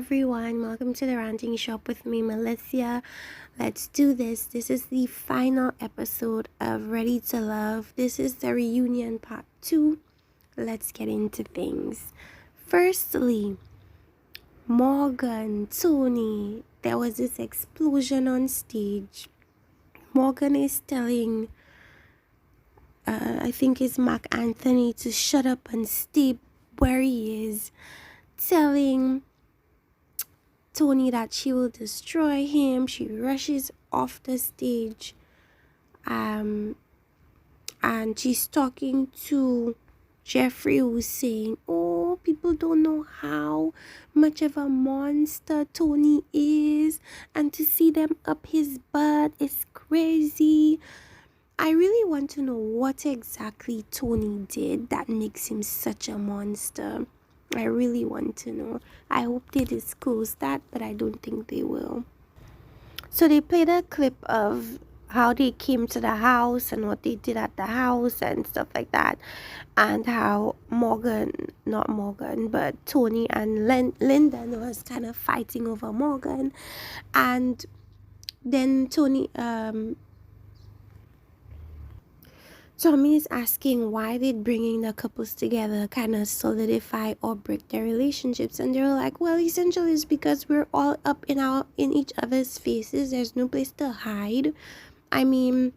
everyone. Welcome to the Ranting Shop with me, Melissa. Let's do this. This is the final episode of Ready to Love. This is the reunion part 2. Let's get into things. Firstly, Morgan, Tony, there was this explosion on stage. Morgan is telling, I think it's Mark Anthony, to shut up and stay where he is, telling Tony that she will destroy him. She rushes off the stage, and she's talking to Jeffrey, who's saying, oh, people don't know how much of a monster Tony is, and to see them up his butt is crazy. I really want to know what exactly Tony did that makes him such a monster. I really want to know. I hope they disclose that, but I don't think they will. So they played a clip of how they came to the house and what they did at the house and stuff like that, and how Tony and Lyndon was kind of fighting over Morgan, and then Tommy is asking why did bringing the couples together kind of solidify or break their relationships, and they're like, well, essentially it's because we're all up in each other's faces. There's no place to hide. I mean,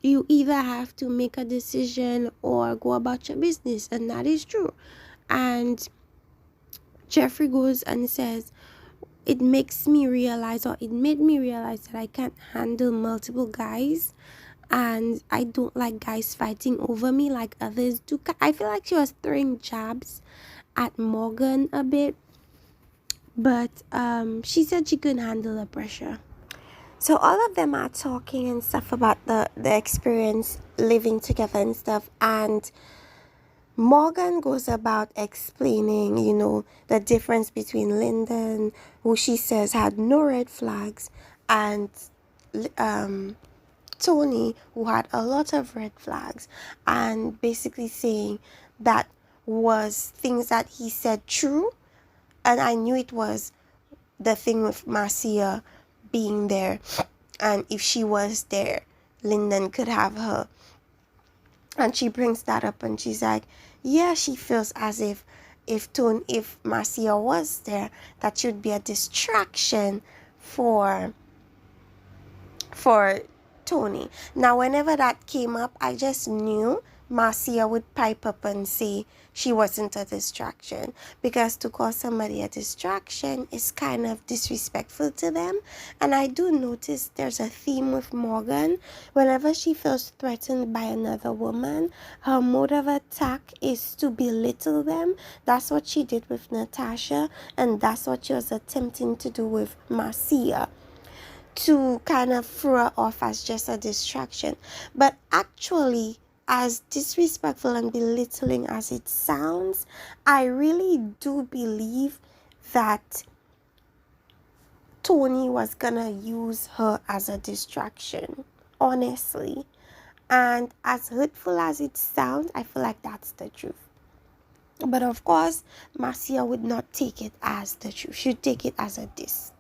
you either have to make a decision or go about your business, and that is true. And Jeffrey goes and says, it made me realize that I can't handle multiple guys, and I don't like guys fighting over me like others do. I feel like she was throwing jabs at Morgan a bit, but she said she couldn't handle the pressure. So all of them are talking and stuff about the experience living together and stuff, and Morgan goes about explaining, the difference between Lyndon, who she says had no red flags, and Tony, who had a lot of red flags, and basically saying that was things that he said true. And I knew it was the thing with Marcia being there, and if she was there, Lyndon could have her. And she brings that up, and she's like, yeah, she feels as if Marcia was there, that should be a distraction for Tony. Now, whenever that came up, I just knew Marcia would pipe up and say she wasn't a distraction, because to call somebody a distraction is kind of disrespectful to them. And I do notice there's a theme with Morgan. Whenever she feels threatened by another woman, her mode of attack is to belittle them. That's what she did with Natasha, and that's what she was attempting to do with Marcia, to kind of throw her off as just a distraction. But actually, as disrespectful and belittling as it sounds, I really do believe that Tony was gonna use her as a distraction, honestly. And as hurtful as it sounds, I feel like that's the truth. But of course, Marcia would not take it as the truth. She'd take it as a diss.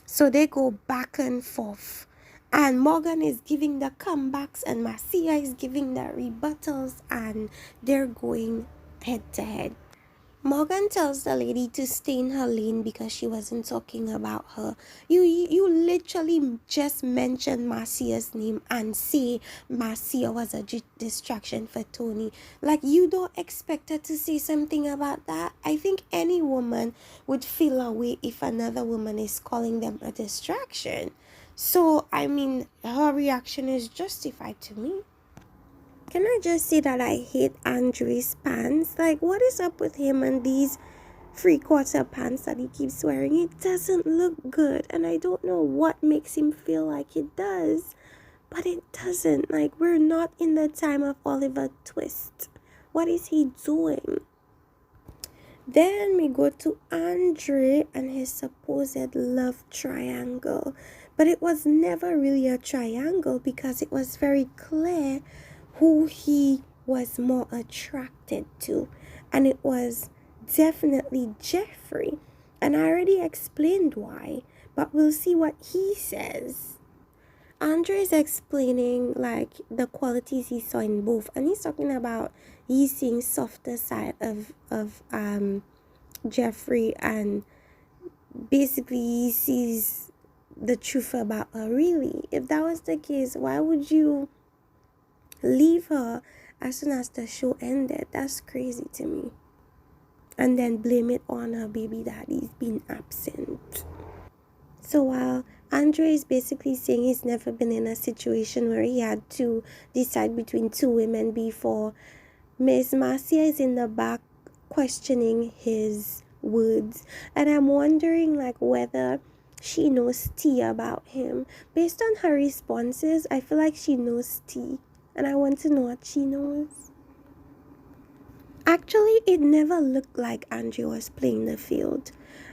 So they go back and forth, and Morgan is giving the comebacks and Marcia is giving the rebuttals, and they're going head to head. Morgan tells the lady to stay in her lane because she wasn't talking about her. You literally just mentioned Marcia's name and say Marcia was a distraction for Tony. Like, you don't expect her to say something about that. I think any woman would feel a way if another woman is calling them a distraction. So, I mean, her reaction is justified to me. Can I just say that I hate Andre's pants? Like, what is up with him and these 3/4 pants that he keeps wearing? It doesn't look good, and I don't know what makes him feel like it does, but it doesn't. Like, we're not in the time of Oliver Twist. What is he doing? Then we go to Andre and his supposed love triangle, but it was never really a triangle because it was very clear who he was more attracted to, and it was definitely Jeffrey. And I already explained why, but we'll see what he says. Andre is explaining like the qualities he saw in both, and he's talking about he's seeing softer side of Jeffrey, and basically he sees the truth about her. Really, if that was the case, why would you leave her as soon as the show ended? That's crazy to me. And then blame it on her baby daddy's being absent. So while Andre is basically saying he's never been in a situation where he had to decide between two women before, Miss Marcia is in the back questioning his words. And I'm wondering like whether she knows tea about him. Based on her responses, I feel like she knows tea. And I want to know what she knows. Actually, it never looked like Andre was playing the field.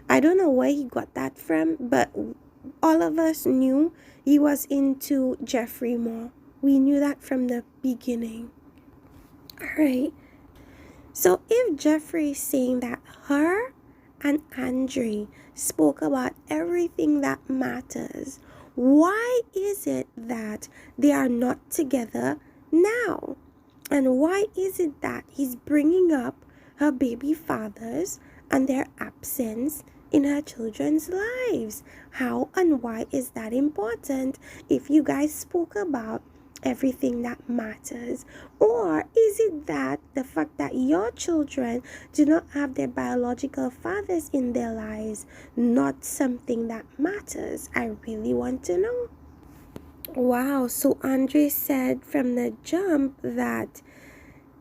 I don't know where he got that from, but all of us knew he was into Jeffrey more. We knew that from the beginning. Alright, so if Jeffrey is saying that her and Andre spoke about everything that matters, why is it that they are not together now? And why is it that he's bringing up her baby fathers and their absence in her children's lives? How and why is that important if you guys spoke about everything that matters? Or is it that the fact that your children do not have their biological fathers in their lives not something that matters? I really want to know. Wow, so Andre said from the jump that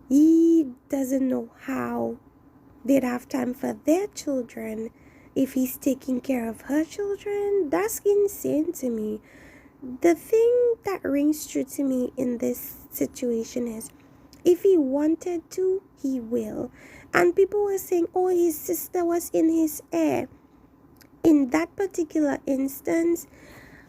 he doesn't know how they'd have time for their children if he's taking care of her children. That's insane to me. The thing that rings true to me in this situation is if he wanted to, he will. And people were saying, oh, his sister was in his ear. In that particular instance,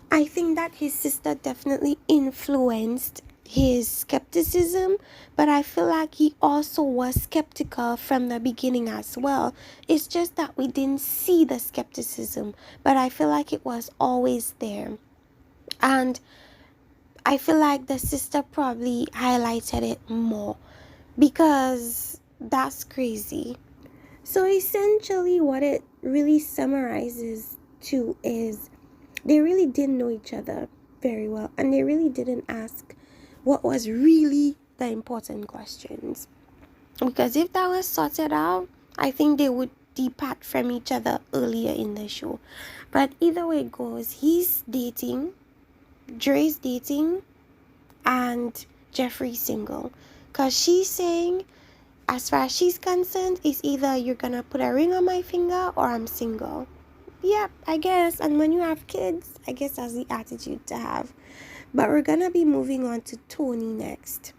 I think that his sister definitely influenced his skepticism, but I feel like he also was skeptical from the beginning as well. It's just that we didn't see the skepticism, but I feel like it was always there. And I feel like the sister probably highlighted it more because that's crazy. So essentially what it really summarizes to is they really didn't know each other very well, and they really didn't ask what was really the important questions. Because if that was sorted out, I think they would depart from each other earlier in the show. But either way it goes, he's dating, Dre's dating, and Jeffrey's single. Because she's saying, as far as she's concerned, it's either you're gonna put a ring on my finger or I'm single. Yep, I guess. And when you have kids, I guess that's the attitude to have. But we're gonna be moving on to Tony next.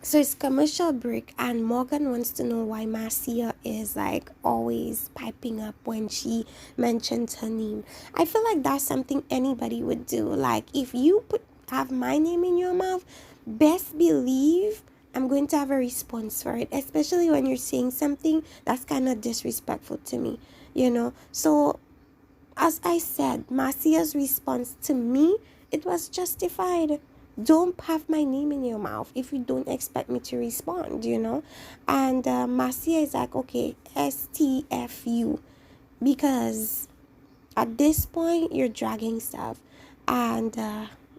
So it's commercial break, and Morgan wants to know why Marcia is like always piping up when she mentions her name. I feel like that's something anybody would do. Like if you have my name in your mouth, best believe I'm going to have a response for it, especially when you're saying something that's kind of disrespectful to me, So as I said, Marcia's response to me, it was justified. Don't have my name in your mouth if you don't expect me to respond, And Marcia is like, okay, STFU, because at this point you're dragging stuff, and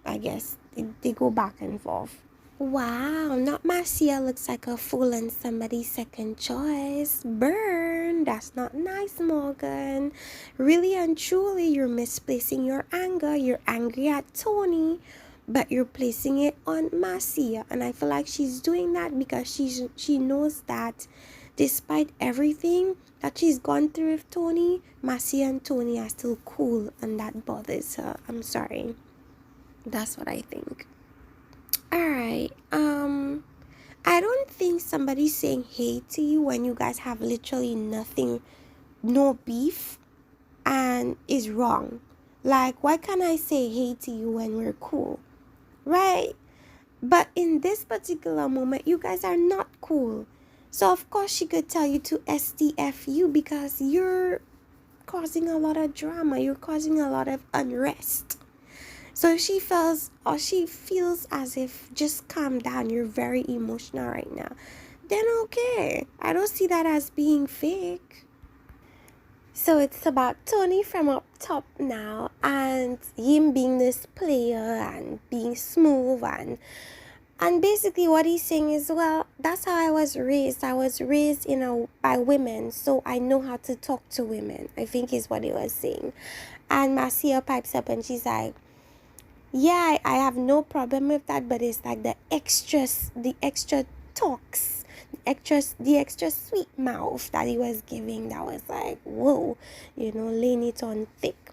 I guess they go back and forth. Wow, not Marcia looks like a fool and somebody's second choice. Burn, that's not nice, Morgan. Really and truly, you're misplacing your anger. You're angry at Tony, but you're placing it on Marcia. And I feel like she's doing that because she knows that despite everything that she's gone through with Tony, Marcia and Tony are still cool, and that bothers her. I'm sorry. That's what I think. Alright, I don't think somebody saying hey to you when you guys have literally nothing, no beef, and is wrong. Like, why can't I say hey to you when we're cool? Right? But in this particular moment, you guys are not cool. So, of course, she could tell you to STFU because you're causing a lot of drama. You're causing a lot of unrest. So if she feels as if just calm down, you're very emotional right now, then okay. I don't see that as being fake. So it's about Tony from up top now, and him being this player and being smooth, and basically what he's saying is, well, that's how I was raised. I was raised, by women, so I know how to talk to women, I think is what he was saying. And Marcia pipes up and she's like, yeah, I have no problem with that, but it's like the extra talks, the extra sweet mouth that he was giving, that was like, whoa, laying it on thick.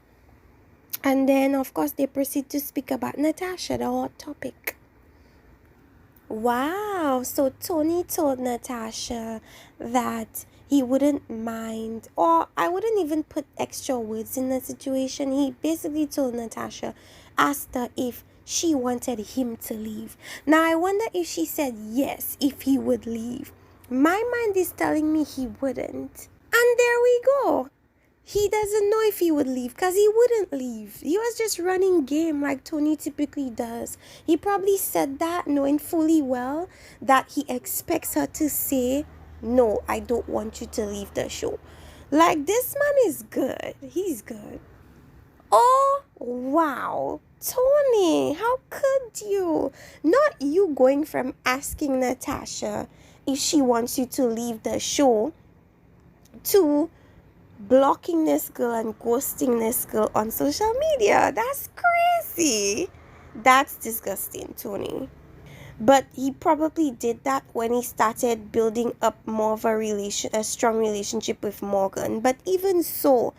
And then, of course, they proceed to speak about Natasha, the hot topic. Wow, so Tony told Natasha that he wouldn't mind, or I wouldn't even put extra words in the situation. He basically told Natasha, asked her if she wanted him to leave. Now, I wonder if she said yes, if he would leave. My mind is telling me he wouldn't. And there we go. He doesn't know if he would leave, because he wouldn't leave. He was just running game like Tony typically does. He probably said that knowing fully well that he expects her to say, no, I don't want you to leave the show. Like, this man is good. He's good. Oh, wow. Tony, how could you? Not you going from asking Natasha if she wants you to leave the show to blocking this girl and ghosting this girl on social media. That's crazy. That's disgusting, Tony. But he probably did that when he started building up more of a strong relationship with Morgan. But even so,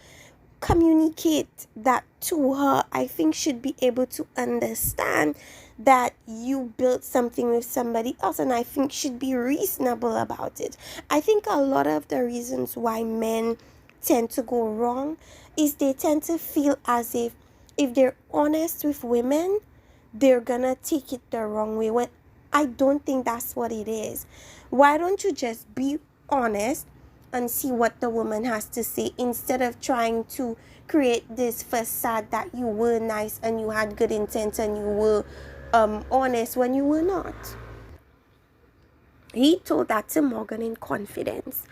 communicate that to her. I think should be able to understand that you built something with somebody else, and I think should be reasonable about it. I think a lot of the reasons why men tend to go wrong is they tend to feel as if they're honest with women, they're gonna take it the wrong way, when I don't think that's what it is. Why don't you just be honest and see what the woman has to say, instead of trying to create this facade that you were nice and you had good intent and you were honest when you were not. He told that to Morgan in confidence.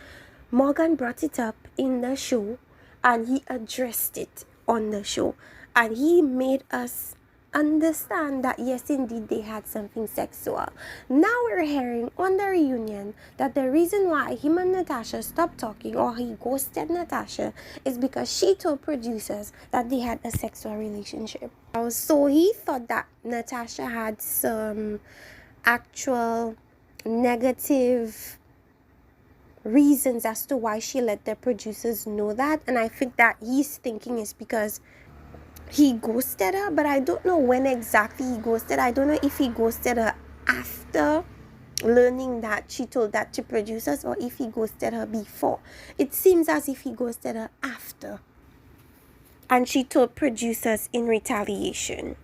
Morgan brought it up in the show and he addressed it on the show, and he made us understand that yes, indeed, they had something sexual. Now we're hearing on the reunion that the reason why him and Natasha stopped talking, or he ghosted Natasha, is because she told producers that they had a sexual relationship. So he thought that Natasha had some actual negative reasons as to why she let the producers know that, and I think that he's thinking is because he ghosted her, but I don't know when exactly he ghosted. I don't know if he ghosted her after learning that she told that to producers, or if he ghosted her before. It seems as if he ghosted her after, and she told producers in retaliation.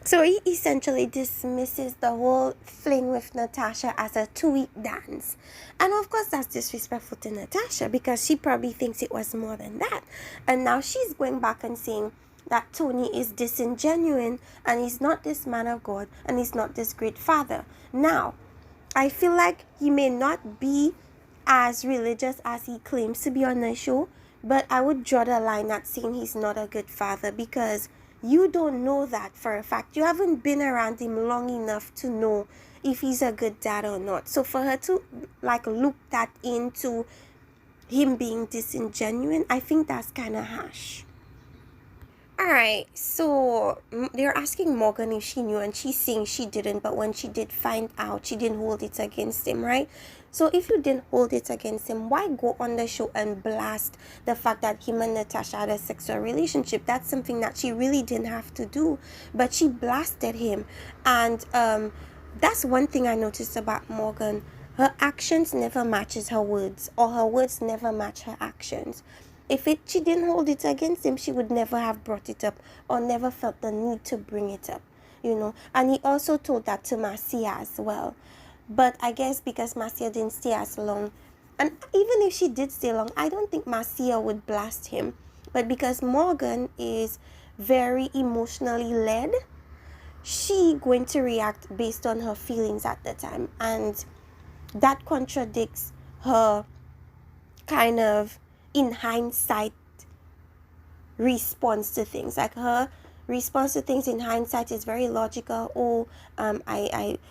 So he essentially dismisses the whole fling with Natasha as a 2-week dance. And of course, that's disrespectful to Natasha, because she probably thinks it was more than that. And now she's going back and saying that Tony is disingenuous and he's not this man of God and he's not this great father. Now, I feel like he may not be as religious as he claims to be on the show, but I would draw the line at saying he's not a good father, because you don't know that for a fact. You haven't been around him long enough to know if he's a good dad or not. So for her to loop that into him being disingenuous, I think that's kind of harsh. Alright, so they're asking Morgan if she knew, and she's saying she didn't, but when she did find out, she didn't hold it against him, right? So if you didn't hold it against him, why go on the show and blast the fact that him and Natasha had a sexual relationship? That's something that she really didn't have to do, but she blasted him. And that's one thing I noticed about Morgan. Her actions never matches her words, or her words never match her actions. If she didn't hold it against him, she would never have brought it up, or never felt the need to bring it up, And he also told that to Marcia as well. But I guess because Marcia didn't stay as long, And even if she did stay long, I don't think Marcia would blast him. But because Morgan is very emotionally led, she going to react based on her feelings at the time. And that contradicts her kind of, in hindsight, response to things. Like her response to things in hindsight is very logical. Oh,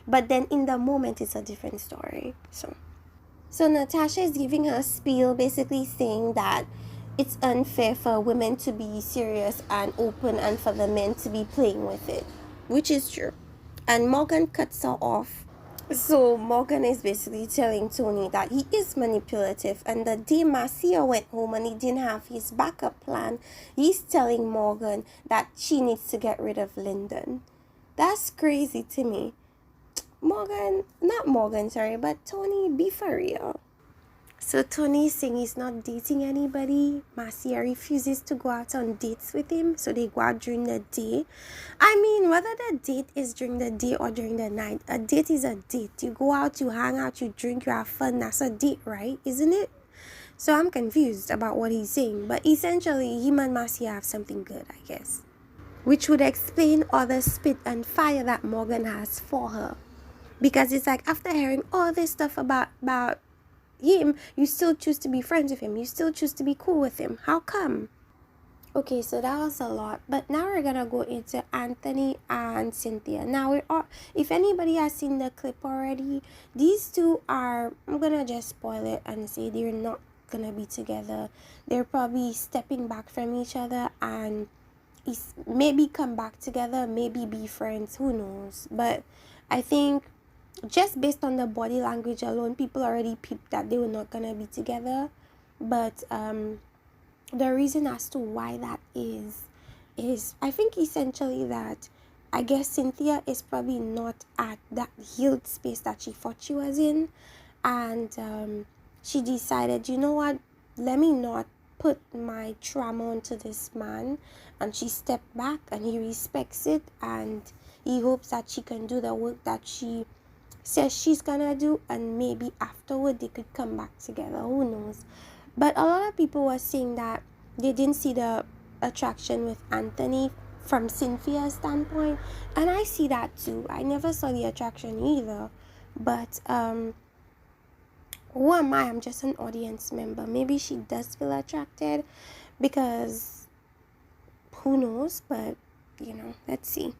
but then in the moment it's a different story. So Natasha is giving her spiel, basically saying that it's unfair for women to be serious and open and for the men to be playing with it, which is true. And Morgan cuts her off. So Morgan is basically telling Tony that he is manipulative, and the day Marcia went home and he didn't have his backup plan, he's telling Morgan that she needs to get rid of Lyndon. That's crazy to me. But Tony, be for real. So Tony is saying he's not dating anybody. Marcia refuses to go out on dates with him, so they go out during the day. I mean, whether the date is during the day or during the night, a date is a date. You go out, you hang out, you drink, you have fun. That's a date, right? Isn't it? So I'm confused about what he's saying. But essentially, him and Marcia have something good, I guess. Which would explain all the spit and fire that Morgan has for her. Because it's like, after hearing all this stuff about him, you still choose to be friends with him. You still choose to be cool with him. How come? Okay, so that was a lot. But now we're gonna go into Anthony and Cynthia. Now if anybody has seen the clip already, these two are, I'm gonna just spoil it and say they're not gonna be together. They're probably stepping back from each other and maybe come back together, maybe be friends, who knows. But I think just based on the body language alone, people already peeped that they were not gonna be together. But the reason as to why that is I think essentially that I guess Cynthia is probably not at that healed space that she thought she was in, and she decided, you know what, let me not put my trauma onto this man. And she stepped back, and he respects it, and he hopes that she can do the work that she says she's gonna do, and maybe afterward they could come back together, who knows. But a lot of people were saying that they didn't see the attraction with Anthony from Cynthia's standpoint, and I see that too. I never saw the attraction either, but who am I? I'm just an audience member. Maybe she does feel attracted, because who knows. But let's see.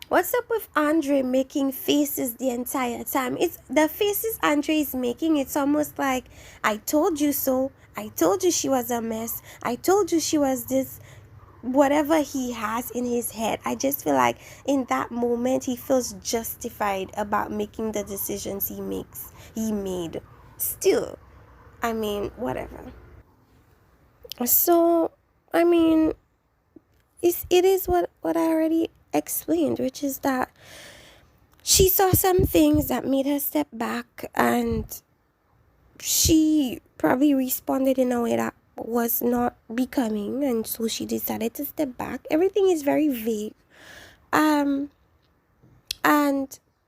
What's up with Andre making faces the entire time? It's the faces Andre is making. It's almost like, I told you so. I told you she was a mess. I told you she was this. Whatever he has in his head, I just feel like in that moment he feels justified about making the decisions he made. Still, I mean, whatever. So, I mean, it is what I already explained, which is that she saw some things that made her step back, and she probably responded in a way that was not becoming, and so she decided to step back. Everything is very vague.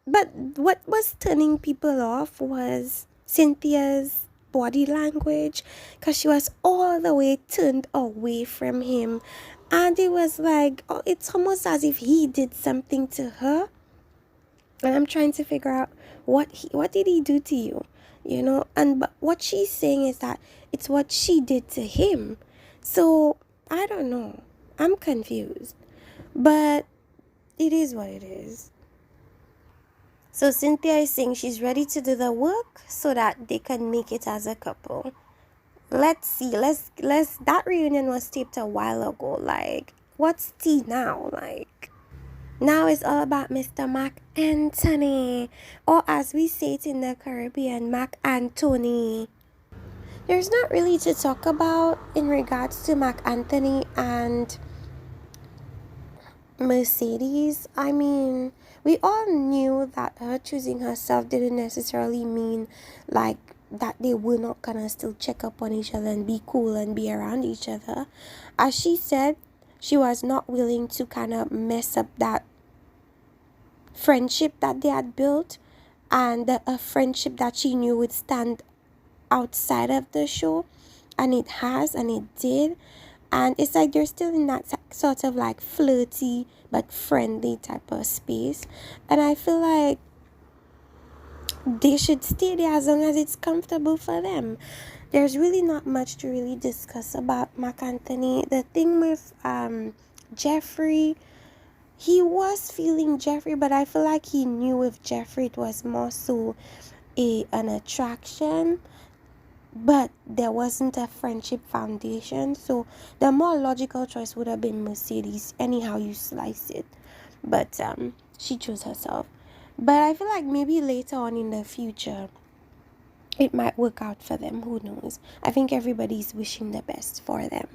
But what was turning people off was Cynthia's body language, because she was all the way turned away from him, and it was like, oh, it's almost as if he did something to her. And I'm trying to figure out what did he do to you, but what she's saying is that it's what she did to him. So I don't know, I'm confused, but it is what it is. So Cynthia is saying she's ready to do the work so that they can make it as a couple. Let's see. Let's that reunion was taped a while ago. Like, what's tea now? Like, now it's all about Mr. Mark Anthony, or as we say it in the Caribbean, Mark Anthony. There's not really to talk about in regards to Mark Anthony and Mercedes. I mean, we all knew that her choosing herself didn't necessarily mean like that they were not gonna still check up on each other and be cool and be around each other. As she said, she was not willing to kind of mess up that friendship that they had built, and a friendship that she knew would stand outside of the show, and it has, and it did. And it's like they're still in that sort of like flirty but friendly type of space. And I feel like they should stay there as long as it's comfortable for them. There's really not much to really discuss about Marc Anthony. The thing with Jeffree, he was feeling Jeffree, but I feel like he knew with Jeffree it was more so an attraction, but there wasn't a friendship foundation. So the more logical choice would have been Mercedes, anyhow you slice it. But she chose herself. But I feel like maybe later on in the future it might work out for them. Who knows? I think everybody's wishing the best for them.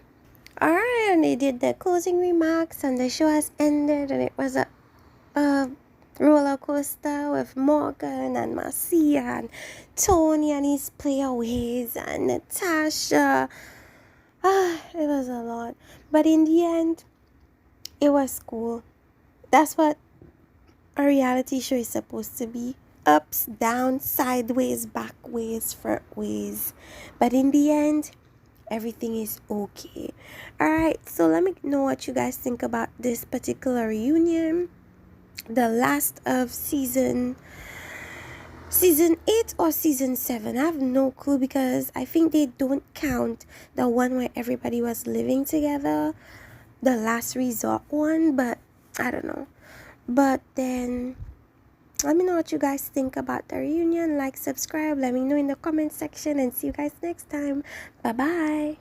Alright, and they did the closing remarks, and the show has ended, and it was a roller coaster with Morgan and Marcia and Tony and his playaways and Natasha. It was a lot. But in the end, it was cool. That's what a reality show is supposed to be. Ups, downs, sideways, backways, frontways. But in the end, everything is okay. Alright, so let me know what you guys think about this particular reunion. The last of season 8 or season 7. I have no clue, because I think they don't count the one where everybody was living together, the last resort one, but I don't know. But then let me know what you guys think about the reunion. Like, subscribe, let me know in the comment section, and see you guys next time. Bye bye.